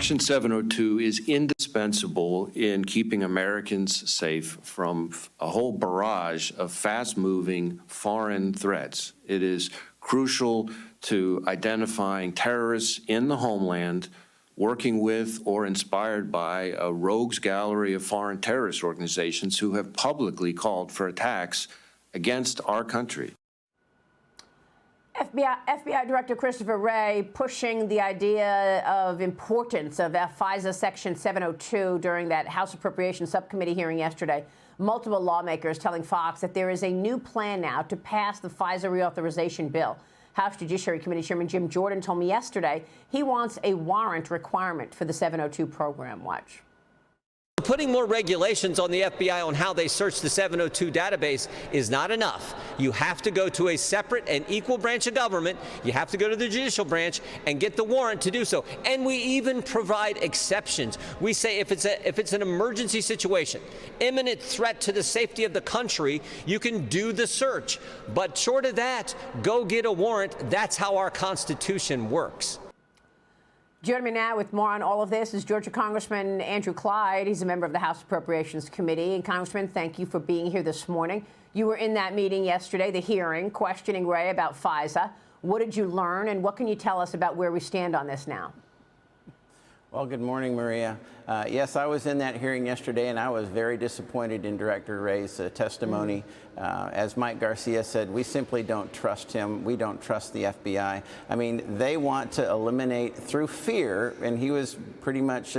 Section 702 is indispensable in keeping Americans safe from a whole barrage of fast-moving foreign threats. It is crucial to identifying terrorists in the homeland, working with or inspired by a rogues gallery of foreign terrorist organizations who have publicly called for attacks against our country. FBI Director Christopher Wray pushing the idea of importance of FISA Section 702 during that House Appropriations Subcommittee hearing yesterday. Multiple lawmakers telling Fox that there is a new plan now to pass the FISA reauthorization bill. House Judiciary Committee Chairman Jim Jordan told me yesterday he wants a warrant requirement for the 702 program. Watch. Putting more regulations on the FBI on how they search the 702 database is not enough. You have to go to a separate and equal branch of government. You have to go to the judicial branch and get the warrant to do so. And we even provide exceptions. We say if it's an emergency situation, imminent threat to the safety of the country, you can do the search. But short of that, go get a warrant. That's how our Constitution works. Joining me now with more on all of this is Georgia Congressman Andrew Clyde. He's a member of the House Appropriations Committee. And Congressman, thank you for being here this morning. You were in that meeting yesterday, the hearing, questioning Wray about FISA. What did you learn, and what can you tell us about where we stand on this now? Well, good morning, Maria. Yes, I was in that hearing yesterday, and I was very disappointed in Director Wray's testimony. As Mike Garcia said, we simply don't trust him. We don't trust the FBI. I mean, they want to eliminate through fear, and he was pretty much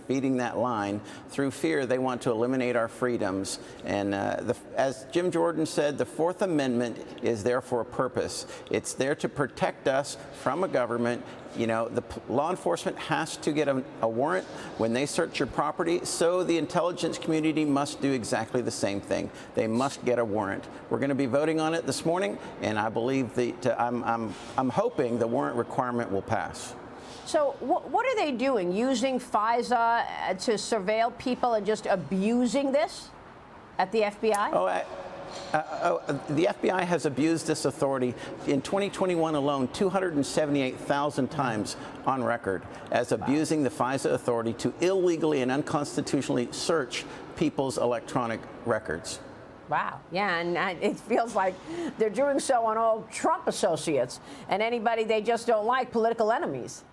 feeding that line. Through fear, they want to eliminate our freedoms. And as Jim Jordan said, the Fourth Amendment is there for a purpose. It's there to protect us from a government. You know, the law enforcement has to get a warrant when they search your property, so the intelligence community must do exactly the same thing. They must get a warrant. We're going to be voting on it this morning, and I believe I'm hoping the warrant requirement will pass. So what are they doing? Using FISA to surveil people and just abusing this at the FBI? The FBI has abused this authority in 2021 alone 278,000 times on record as abusing the FISA authority to illegally and unconstitutionally search people's electronic records. Wow. Yeah, and it feels like they're doing so on all Trump associates and anybody they just don't like, political enemies.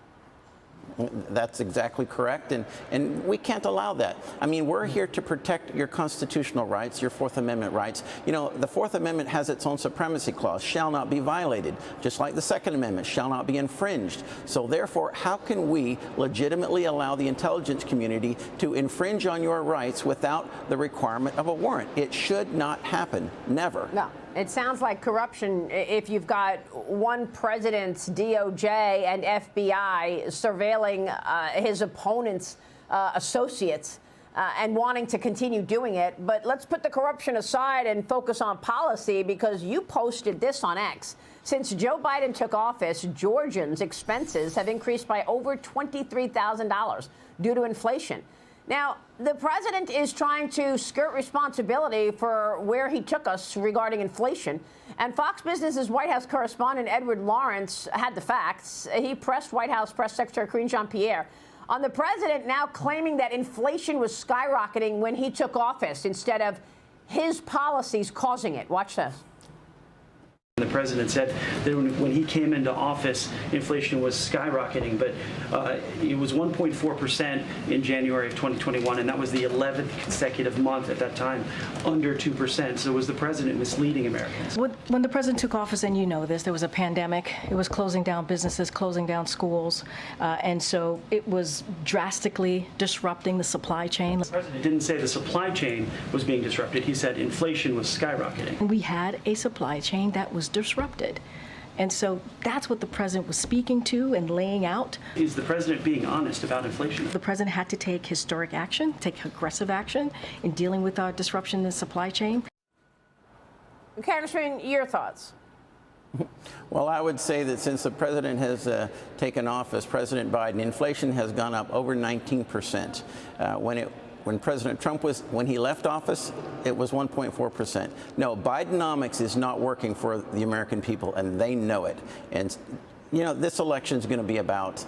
That's exactly correct, and we can't allow that. I mean, we're here to protect your constitutional rights, your Fourth Amendment rights. You know, the Fourth Amendment has its own supremacy clause, shall not be violated, just like the Second Amendment, shall not be infringed. So therefore, how can we legitimately allow the intelligence community to infringe on your rights without the requirement of a warrant? It should not happen, never. No. It sounds like corruption if you've got one president's DOJ and FBI surveilling his opponent's associates and wanting to continue doing it. But let's put the corruption aside and focus on policy, because you posted this on X. Since Joe Biden took office, Georgians' expenses have increased by over $23,000 due to inflation. Now, the president is trying to skirt responsibility for where he took us regarding inflation. And Fox Business's White House correspondent Edward Lawrence had the facts. He pressed White House Press Secretary Karine Jean-Pierre on the president now claiming that inflation was skyrocketing when he took office instead of his policies causing it. Watch this. The president said that when he came into office, inflation was skyrocketing, but it was 1.4% in January of 2021, and that was the 11th consecutive month at that time under 2%. So was the president misleading Americans? When the president took office, and you know this, there was a pandemic. It was closing down businesses, closing down schools, and so it was drastically disrupting the supply chain. The president didn't say the supply chain was being disrupted. He said inflation was skyrocketing. We had a supply chain that was disrupted. And so that's what the president was speaking to and laying out. Is the president being honest about inflation? The president had to take historic action, take aggressive action in dealing with our disruption in the supply chain. Congressman, your thoughts? Well, I would say that since the president has taken office, President Biden, inflation has gone up over 19%. When President Trump when he left office, it was 1.4%. No, Bidenomics is not working for the American people, and they know it. And You know, this election is going to be about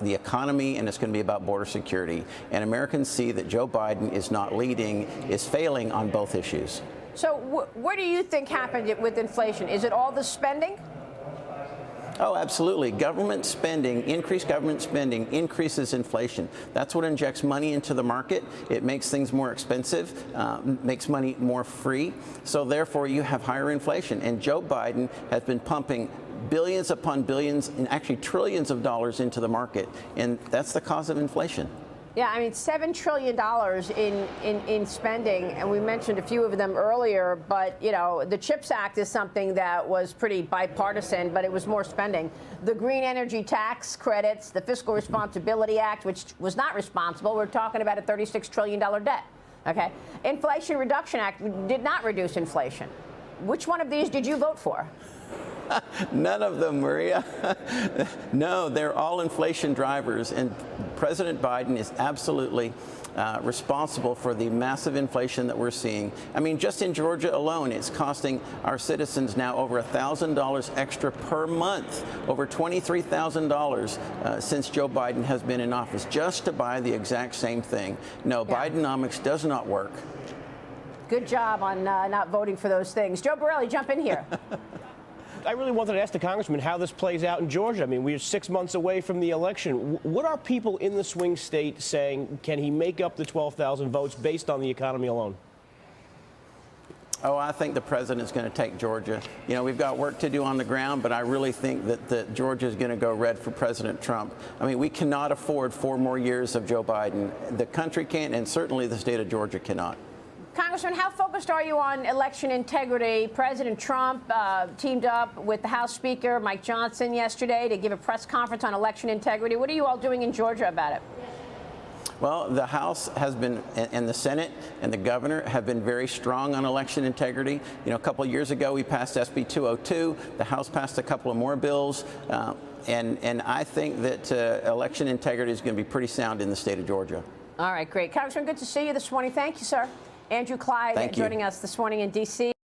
the economy, and it's going to be about border security. And Americans see that Joe Biden is not leading, is failing on both issues. So what do you think happened with inflation? Is it all the spending? Oh, absolutely. Government spending, increased government spending increases inflation. That's what injects money into the market. It makes things more expensive, makes money more free. So therefore, you have higher inflation. And Joe Biden has been pumping billions upon billions and actually trillions of dollars into the market. And that's the cause of inflation. Yeah, I mean, $7 trillion in spending, and we mentioned a few of them earlier, but, you know, the CHIPS Act is something that was pretty bipartisan, but it was more spending. The green energy tax credits, the Fiscal Responsibility Act, which was not responsible. We're talking about a $36 trillion debt, okay? Inflation Reduction Act did not reduce inflation. Which one of these did you vote for? None of them, Maria. No, they're all inflation drivers, and President Biden is absolutely responsible for the massive inflation that we're seeing. I mean, just in Georgia alone, it's costing our citizens now over $1,000 extra per month, over $23,000 since Joe Biden has been in office, just to buy the exact same thing. No, yeah. Bidenomics does not work. Good job on not voting for those things. Joe Borelli, jump in here. I really wanted to ask the congressman how this plays out in Georgia. I mean, we're 6 months away from the election. What are people in the swing state saying? Can he make up the 12,000 votes based on the economy alone? Oh, I think the president's going to take Georgia. You know, we've got work to do on the ground, but I really think that Georgia is going to go red for President Trump. I mean, we cannot afford 4 more years of Joe Biden. The country can't, and certainly the state of Georgia cannot. Congressman, how focused are you on election integrity? President Trump teamed up with the House Speaker, Mike Johnson, yesterday to give a press conference on election integrity. What are you all doing in Georgia about it? Well, the House has been, and the Senate and the governor have been very strong on election integrity. You know, a couple of years ago, we passed SB 202. The House passed a couple of more bills. And I think that election integrity is going to be pretty sound in the state of Georgia. All right, great. Congressman, good to see you this morning. Thank you, sir. Andrew Clyde joining us this morning in D.C.